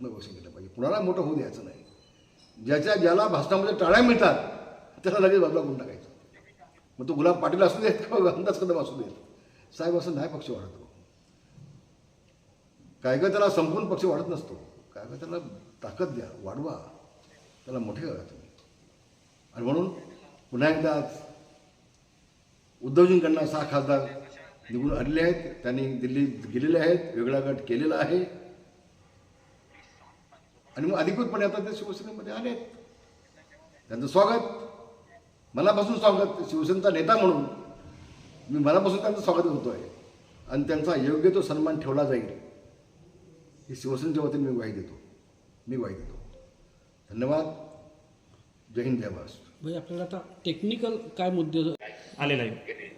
व्यवस्थित केलं पाहिजे, कुणाला मोठं होऊ द्यायचं नाही. ज्याला भाषणामध्ये टाळ्या मिळतात त्याला लगेच बाजूला करून टाकायचं. मग तो गुलाब पाटील असू देत किंवा अंदाज कदम असू देत, साहेब असं नाही पक्ष वाढतो. काय काय त्याला संपूर्ण पक्ष वाढत नसतो, काय काय त्याला ताकद द्या, वाढवा, त्याला मोठे करा तुम्ही. आणि म्हणून पुन्हा एकदा उद्धवजींकडनं 6 खासदार निवडून आलेले आहेत, त्यांनी दिल्लीत गेलेले आहेत, वेगळा गट केलेला आहे आणि मग अधिकृतपणे आता ते शिवसेनेमध्ये आले आहेत. त्यांचं स्वागत, मनापासून स्वागत. शिवसेनेचा नेता म्हणून मी मनापासून त्यांचं स्वागत करतो आहे आणि त्यांचा योग्य तो सन्मान ठेवला जाईल ही शिवसेनेच्या वतीने मी ग्वाही देतो. धन्यवाद. जय हिंद, जय महाराष्ट्र. भाई आपल्याला आता टेक्निकल काय मुद्दे आलेला आहे.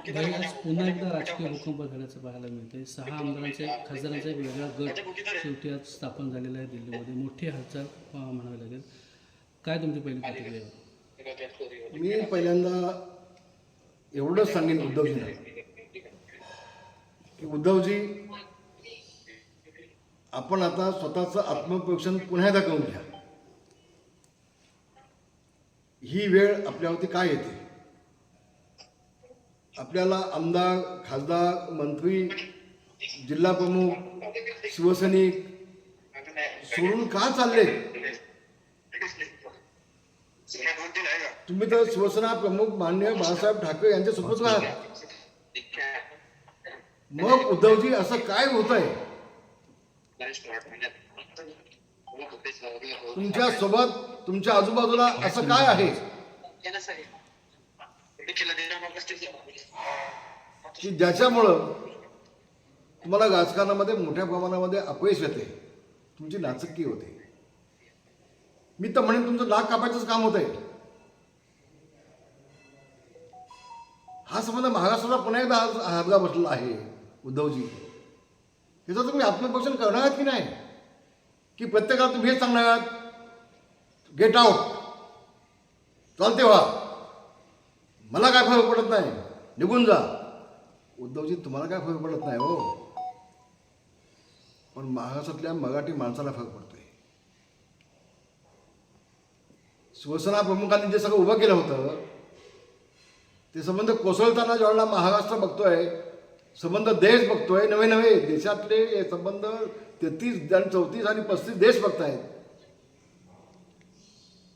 भाई आज पुन्हा एकदा राजकीय भूकंप घडल्याचं पाहायला मिळते. 6 आमदारांचे खासदारांचा एक वेगळा गट शेवटी आज स्थापन झालेला आहे दिल्लीमध्ये. मोठी हालचाल म्हणावी लागेल. काय तुमची पहिली प्रतिक्रिया? मी पहिल्यांदा एवढंच सांगेन उद्धवजींना की उद्धवजी, आपण आता स्वतःचं आत्मपरीक्षण पुन्हा एकदा करून घ्या. ही वेळ आपल्यावरती काय येते? आपल्याला आमदार, खासदार, मंत्री, जिल्हा प्रमुख, शिवसैनिक सोडून का चालले? तुम्ही तर शिवसेना प्रमुख माननीय बाळासाहेब ठाकरे यांच्या सुपुत्र आहात. मग उद्धवजी असं काय होत आहे तुमच्या सोबत, तुमच्या आजूबाजूला असं काय आहे की ज्याच्यामुळं तुम्हाला राजकारणामध्ये मोठ्या प्रमाणामध्ये अपयश येते, तुमची नाचक्की होते? मी तर म्हणेन तुमचं नाक कापायचंच काम होत आहे. हा संबंध महाराष्ट्राला पुन्हा एकदा हादगा बसलेला आहे उद्धवजी. याचं तुम्ही आत्मपरीक्षण करणार आहात की नाही? की प्रत्येकाला तुम्ही हेच सांगणार आहात, गेट आउट, चालते व्हा, मला काय फरक पडत नाही, निघून जा? उद्धवजी, तुम्हाला काय फरक पडत नाही हो, पण महाराष्ट्रातल्या मराठी माणसाला फरक पडतोय. शिवसेना प्रमुखांनी जे सगळं उभं केलं होतं ते संबंध कोसळताना ज्यावेळेला महाराष्ट्र बघतोय, संबंध देश बघतोय, नवे नवे देशातले हे संबंध 33 आणि 34 आणि 35 देश बघतायत.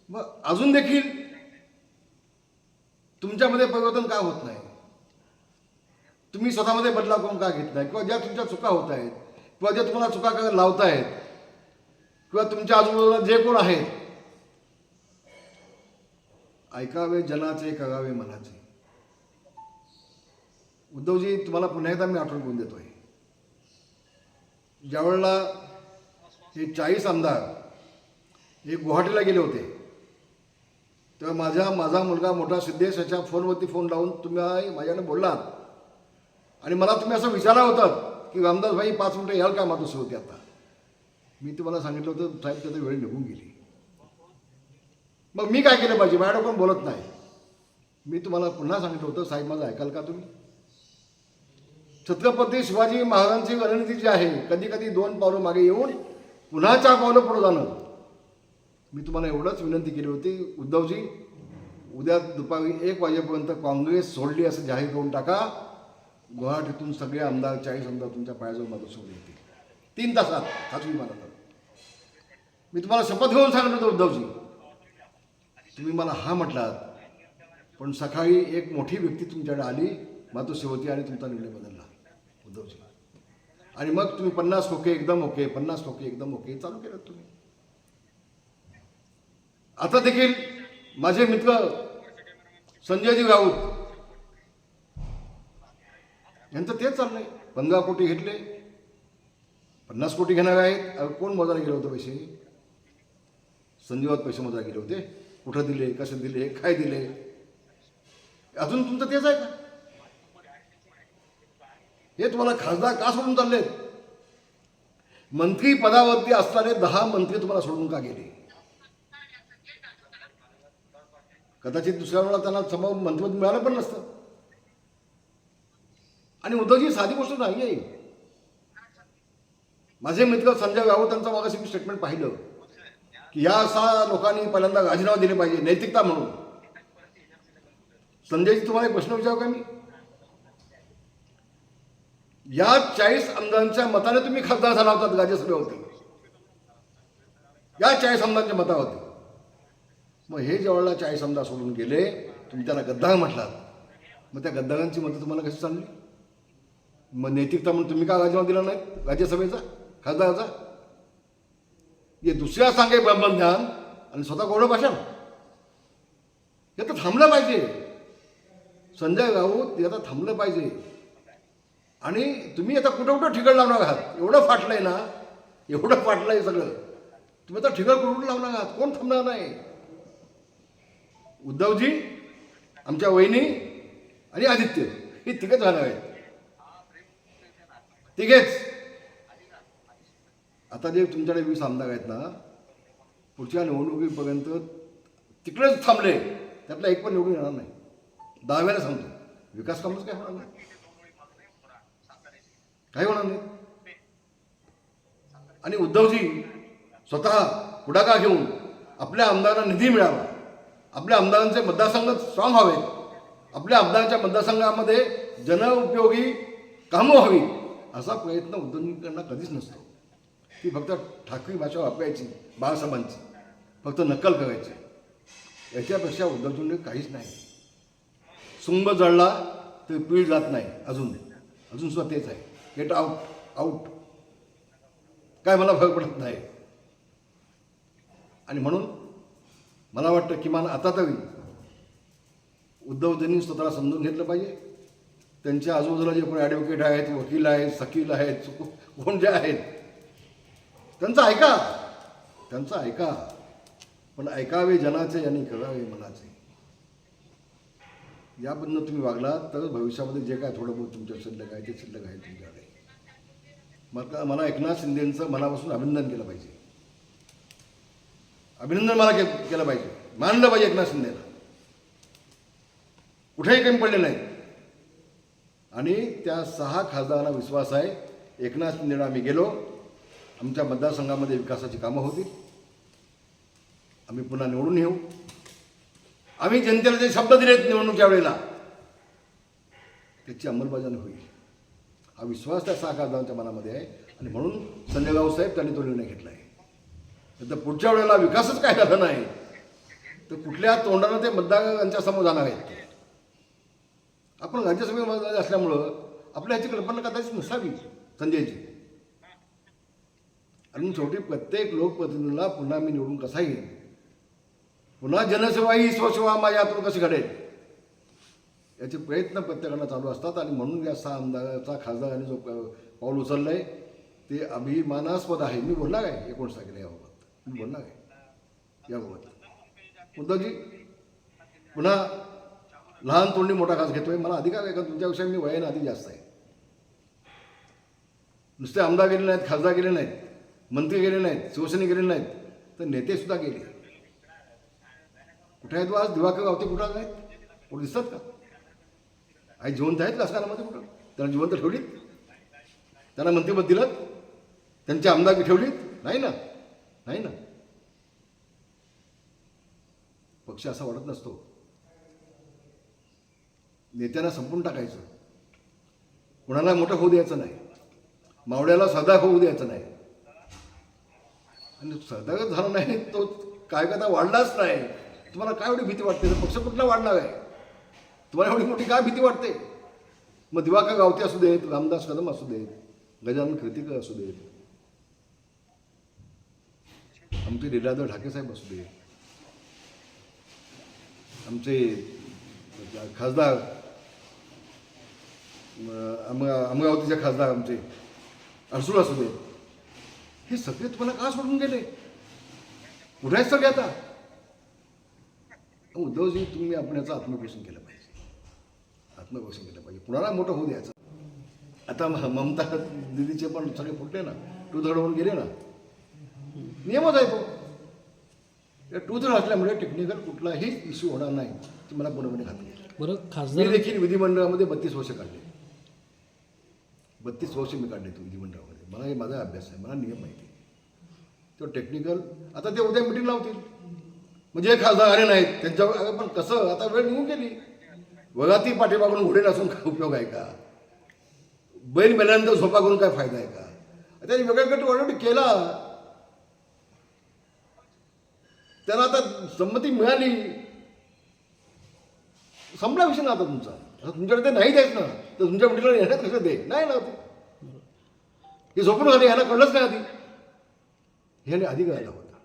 मग अजून देखील तुमच्यामध्ये परिवर्तन का होत नाही? तुम्ही स्वतःमध्ये बदलाव करून का घेत नाही? किंवा ज्या तुमच्या चुका होत आहेत किंवा ज्या तुम्हाला चुका करायला लावतायत किंवा तुमच्या आजूबाजूला जे कोण आहेत, ऐकावे जनाचे, करावे मनाचे. उद्धवजी, तुम्हाला पुन्हा एकदा मी आठवण करून देतोय, ज्यावेळेला हे 40 आमदार हे गुवाहाटीला गेले होते तेव्हा माझा मुलगा मोठा सिद्धेश याच्या फोनवरती फोन लावून तुम्ही माझ्याकडे बोललात आणि मला तुम्ही असं विचारलं होतं की रामदास भाई 5 मिनिटं याल का मातोश्री होती आता? मी तुम्हाला सांगितलं होतं साहेब त्याचा वेळ निघून गेली. मग मी काय केलं पाहिजे? माझ्याकडे कोण बोलत नाही. मी तुम्हाला पुन्हा सांगितलं होतं साहेब माझं ऐकाल का तुम्ही? छत्रपती शिवाजी महाराजांची रणनीती जी आहे, कधी कधी 2 पावलं मागे येऊन पुन्हा 4 पावलं पुढे जाणं. मी तुम्हाला एवढंच विनंती केली होती, उद्धवजी उद्या दुपारी 1 वाजेपर्यंत काँग्रेस सोडली असं जाहीर करून टाका. गुवाहाटीतून सगळे आमदार 40 आमदार तुमच्या पायाजवळ मातोश्रीवर येतील 3 तासात, खात्री मला. मी तुम्हाला शपथ घेऊन सांगितलं होतं उद्धवजी. तुम्ही मला हा म्हटलात, पण सकाळी एक मोठी व्यक्ती तुमच्याकडे आली मातोश्रीवरती आणि तुमचा निर्णय बदलला उद्धवजी. आणि मग तुम्ही 50 खोके एकदम ओके, 50 खोके एकदम ओके चालू केलं तुम्ही. आता देखील माझे मित्र संजयजी राऊत यांचं तेच चाललंय. 15 कोटी घेतले, 50 कोटी घेणार आहेत. कोण मोजायला गेलं होतं पैसे? संजीवात पैसे मोजायला गेले होते. कुठं दिले, कसे दिले, काय दिले? अजून तुमचं तेच आहे का? हे तुम्हाला खासदार का सोडून चाललेत? मंत्री पदावरती असणारे 10 मंत्री तुम्हाला सोडून का गेले? कदाचित दुसऱ्या वेळेला त्यांना समोर मंत्रिपद मिळालं पण नसतं. आणि उद्धवजी, साधी गोष्ट नाही आहे. माझे मित्र संजय राऊतांचं मागाशी मी स्टेटमेंट पाहिलं की या 6 लोकांनी पहिल्यांदा राजीनामा दिले पाहिजे नैतिकता म्हणून. संजयजी तुम्हाला एक प्रश्न विचारू का मी? या 40 आमदारांच्या मताने तुम्ही खासदार झाला होता राज्यसभेवरती, या 40 आमदारांच्या मतावरती. मग हे ज्यावेळेला 40 आमदार सोडून गेले, तुम्ही त्यांना गद्दार म्हटलात, मग त्या गद्दारांची मतं तुम्हाला कशी चालली? मग नैतिकता म्हणून तुम्ही का राजीनामा दिला नाही राज्यसभेचा खासदाराचा? हे दुसऱ्या सांगे ब्रह्मज्ञान आणि स्वतः गौरव भाषण, हे तर थांबलं पाहिजे. संजय राऊत हे आता थांबलं पाहिजे. आणि तुम्ही आता कुठं कुठं ठिकाण लावणार आहात? एवढं फाटलंय ना, एवढं फाटलंय सगळं, तुम्ही आता ठिकाण कुठं लावणार आहात? कोण थांबणार नाही? उद्धवजी, आमच्या वहिनी आणि आदित्य, हे तिघेच झालं आहेत, तिघेच. आता जे तुमच्याकडे 20 आमदार आहेत ना, पुढच्या निवडणुकीपर्यंत तिकडेच थांबले, त्यातला एक पण निवडून येणार नाही. 10 वेळेला सांगतो, विकास कामच काय होणार नाही, काही होणार नाही. आणि उद्धवजी स्वतः पुढाकार घेऊन आपल्या आमदारांना निधी मिळावा, आपल्या आमदारांचे मतदारसंघ स्ट्रॉंग व्हावेत, आपल्या आमदारांच्या मतदारसंघामध्ये जनउपयोगी कामं व्हावी, असा प्रयत्न उद्धवजींकडनं कधीच नसतो. ती फक्त ठाकरी भाषा वापरायची, बाळासाहेबांची फक्त नक्कल करायची. याच्यापेक्षा उद्धवजींनी काहीच नाही. सुंब जळला तर पीळ जात नाही. अजून सुद्धा तेच आहे. गेट आउट, आउट, काय मला फरक पडत नाही. आणि म्हणून मला वाटतं किमान आता तरी उद्धवजींनी स्वतःला समजून घेतलं पाहिजे. त्यांच्या आजूबाजूला जे कोणी ॲडव्होकेट आहेत, वकील आहेत, सकील आहेत, कोण जे आहेत, त्यांचं ऐका, पण ऐकावे जनाचे आणि करावे मनाचे. या पद्धतीनं तुम्ही वागलात तर भविष्यामध्ये जे काय थोडं बहुत तुमच्या शिल्लक आहे ते शिल्लक आहे तुमच्याकडे. मला एकनाथ शिंदेंचं मनापासून अभिनंदन केलं पाहिजे. अभिनंदन मला केलं पाहिजे, मानलं पाहिजे एकनाथ शिंदेला. कुठेही कमी पडले नाही. आणि त्या 6 खासदारांना विश्वास आहे, एकनाथ शिंदेला आम्ही गेलो, आमच्या मतदारसंघामध्ये विकासाची कामं होती, आम्ही पुन्हा निवडून येऊ. आम्ही जनतेला जे शब्द दिलेत निवडणुकीच्या वेळेला त्याची अंमलबजावणी होईल, हा विश्वास त्या 6 खासदारांच्या मनामध्ये आहे. आणि म्हणून संजय राऊत साहेब त्यांनी तो निर्णय घेतला आहे. तर पुढच्या वेळेला विकासच काय झाला नाही तर कुठल्या तोंडानं ते मतदारांच्या समोर जाणार आहेत. आपण राज्यसभेमध्ये असल्यामुळं आपल्या ह्याची कल्पना कदाचित नसावी संजयची. आणि शेवटी प्रत्येक लोकप्रतिनिधीला पुन्हा मी निवडून कसा येईल, पुन्हा जनसेवा ही स्वसेवा माझ्या हातून कशी घडेल, याचे प्रयत्न प्रत्येकाला चालू असतात. आणि म्हणून या 6 आमदाराचा खासदारांनी जो पाऊल उचललं आहे ते अभिमानास्पद आहे. मी बोलणार आहे 19 तारखेला याबाबत, मी बोलणार आहे याबाबत. उद्धवजी पुन्हा लहान तोंडी मोठा घास घेतोय, मला अधिकार आहे का तुमच्याविषयी? मी वयाने आधी जास्त आहे. नुसते आमदार गेले नाहीत, खासदार गेले नाहीत, मंत्री गेले नाहीत, शिवसेने गेले नाहीत, तर नेते सुद्धा गेले. कुठे आहेत आज दिवाकर गावते? कुठं नाहीत? कुठं दिसतात का? आई जिवंत आहेत राजकारणामध्ये? कुठं त्यांना जिवंत ठेवलीत? त्यांना मंत्रिपद दिलं? त्यांची आमदारकी ठेवलीत? नाही ना, नाही ना. पक्ष असा वाटत नसतो. नेत्यांना संपून टाकायचं, कोणाला मोठं होऊ द्यायचं नाही, मावळ्याला सदा होऊ द्यायचं नाही. आणि सदागत झाला नाही तो काय कदा वाढलाच नाही. तुम्हाला काय एवढी भीती वाटते? पक्ष कुठला वाढणार आहे? तुम्हाला एवढी मोठी काय भीती वाटते? मग दिवाकर गावते असू देत, रामदास कदम असू देत, गजानन कीर्तीकर असू देत, आमचे लीलाधर ढाकेसाहेब असू देत, आमचे खासदार अमरावतीचे खासदार आमचे अडसूळ असू देत, हे सगळे तुम्हाला का सोडून गेले? कुठे आहेत सगळे आता? उद्धवजी, तुम्ही आपल्याचं आत्मपोषण केलं पाहिजे, आत्मपोषण केलं पाहिजे, कुणाला मोठं होऊ द्यायचं. आता ममता दिदीचे पण सगळे फुटले ना, 2/3 होऊन गेले ना, नियमच आहे तो. या 2/3 असल्यामुळे टेक्निकल कुठलाही इश्यू होणार नाही, ती मला पूर्णपणे खात्री आहे. बरं, खासदार मी देखील विधिमंडळामध्ये 32 वर्ष काढले, 32 वर्ष मी काढले विधिमंडळामध्ये. मला हे माझा अभ्यास आहे, मला नियम माहिती आहे. तो टेक्निकल आता ते उद्या मिटिंग लावतील, म्हणजे हे खासदार आले नाहीत त्यांच्यावर. अगं पण कसं, आता वेळ निघून गेली. वगाती पाठीमागून घोडे नसून काय उपयोग आहे का? बैल मेल्यानंतर झोपा करून काय फायदा आहे का? त्याने वेगळा गट ऑलरेडी केला, त्याला आता संमती मिळाली, संपला विषय ना आता तुमचा. आता तुमच्याकडे ते नाही द्यायचं ना, तर तुमच्या मुलीला येण्यात कसं दे नाही ना ते. हे झोपून आले, ह्याला कळलंच नाही आधी. ह्याने आधी कळायला होता,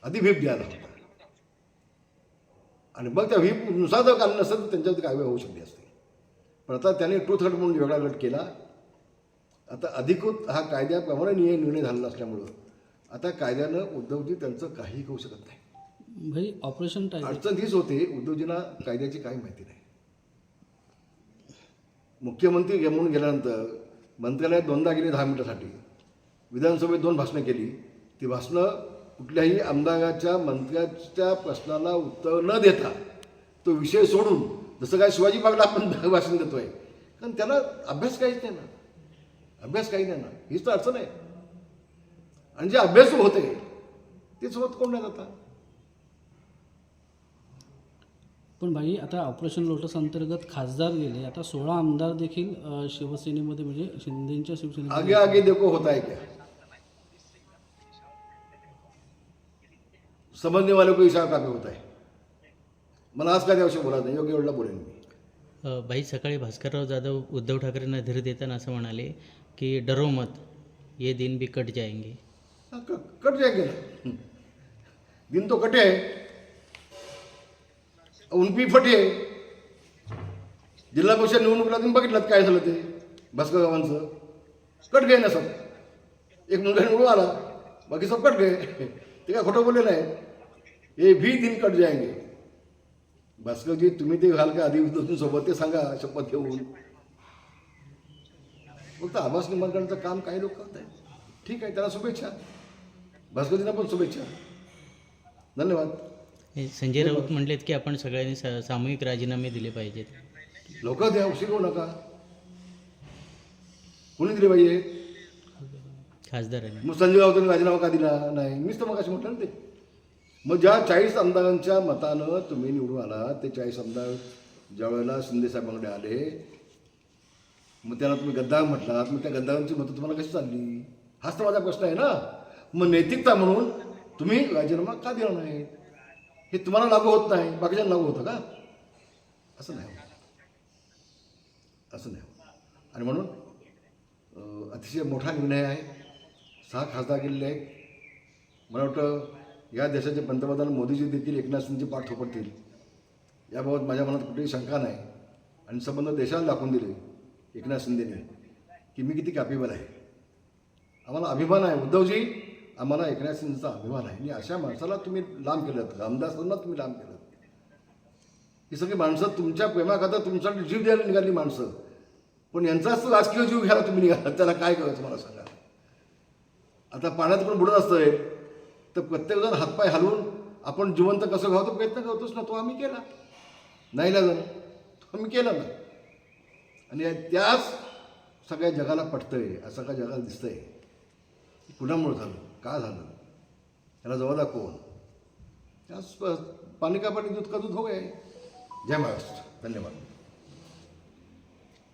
आधी व्हीप द्यायला होता. आणि मग त्या व्हीपनुसार जर काढलं नसेल तर त्यांच्यावरती कारवाई होऊ शकते असते. पण आता त्याने ट्रूथ हट म्हणून वेगळा गट केला. आता अधिकृत हा कायद्याप्रमाणे निर्णय झालेला असल्यामुळं आता कायद्यानं उद्धवजी त्यांचं काही करू शकत नाही. भाई ऑपरेशन टायगर अडचण हीच होते, उद्धवजींना कायद्याची काही माहिती नाही. मुख्यमंत्री म्हणून गेल्यानंतर मंत्रालयात 2दा गेले 10 मिनिटासाठी, विधानसभेत 2 भाषणं केली. ती भाषणं कुठल्याही आमदाराच्या मंत्र्याच्या प्रश्नाला उत्तर न देता तो विषय सोडून, जसं काय शिवाजी बागला आपण भाषण देतोय, कारण त्याला अभ्यास काहीच नाही ना, अभ्यास काही नाही ना, हीच तर अडचण आहे. आणि जे अभ्यासू होते तेच होत कोण नाही आता. पण भाई आता ऑपरेशन लोटस अंतर्गत खासदार गेले, आता 16 आमदार देखील शिवसेनेमध्ये म्हणजे शिंदेच्या शिवसेनेत. आगे आगे देखो होता है क्या, समझने वालों को इशारा काफी होता है. मला आज काय त्याविषयी बोलायचं नाही, योग्य वेळेला बोलेन मी. भाई सकाळी भास्करराव जाधव उद्धव ठाकरेंना धीर देताना असं म्हणाले की डरो मत, ये दिन भी कट जाएंगे. कट जाएंगे ना, दिन तो कटे है, उनपी फटे. जिल्हा परिषद निवडणुकीला तुम्ही बघितलं काय झालं ते भास्कर गावांचं. कट गए ना सब, एक मुलगा निवडून आला, बाकी सब कट गए. ते काय खोटं बोललेलं आहे. हे भी दिन कट जाएंगे. भास्करजी तुम्ही ते घाल का आधी सोबत ते सांगा शपथ घेऊन. फक्त आभास निर्माण करण्याचं काम काही लोक करत आहेत. ठीक आहे, त्याला शुभेच्छा, भास्करजींना पण शुभेच्छा, धन्यवाद. संजय राऊत म्हणलेत की आपण सगळ्यांनी सामूहिक राजीनामे दिले पाहिजेत. लवकर द्या, उशीर होऊ नका. कोणी दिले पाहिजे? खासदारांनी. मग संजय राऊतांनी राजीनामा का दिला नाही? मीच तर मग अशी म्हटलं ना ते. मग ज्या 40 आमदारांच्या मतानं तुम्ही निवडून आला, ते 40 आमदार ज्या वेळेला शिंदेसाहेबांकडे आले, मग त्यांना तुम्ही गद्दार म्हटलात, मग त्या गद्दारांची मतं तुम्हाला कशी चालली? हाच तर माझा प्रश्न आहे ना. मग नैतिकता म्हणून तुम्ही राजीनामा का दिला नाही? हे तुम्हाला लागू होत नाही, बाकीच्यांना लागू होतं का? असं नाही, असं नाही. आणि म्हणून अतिशय मोठा निर्णय आहे. 6 खासदार गेलेले आहेत. मला वाटतं या देशाचे पंतप्रधान मोदीजी देखील एकनाथ शिंदेची पाठ थोपटतील याबाबत माझ्या मनात कुठेही शंका नाही. आणि संबंध देशाला दाखवून दिले एकनाथ शिंदेने की मी किती कॅपेबल आहे. आम्हाला अभिमान आहे उद्धवजी, आम्हाला एकनाथ शिंदेचा अभिमान आहे. आणि अशा माणसाला तुम्ही लांब केलं, रामदासांना तुम्ही लांब केलं. ही सगळी माणसं तुमच्या प्रेमाखातर तुमच्याकडे जीव द्यायला निघाली माणसं, पण यांचाच राजकीय जीव घ्यायला तुम्ही निघाला. त्याला काय करायचं मला सांगा. आता पाण्यात पण बुडत असतंय तर प्रत्येकजण हातपाय हलवून आपण जिवंत कसं व्हावं प्रयत्न करतोच ना. तो आम्ही केला, नाही ना जण तो आम्ही केला ना. आणि त्याच सगळ्या जगाला पटतंय, असं सगळ्या जगाला दिसतंय. कुणामुळे झालं, का झालं, त्याला जवळला कोण? त्याच पाणी का पाणी दूध का दूध हो गए. जय महाराष्ट्र, धन्यवाद.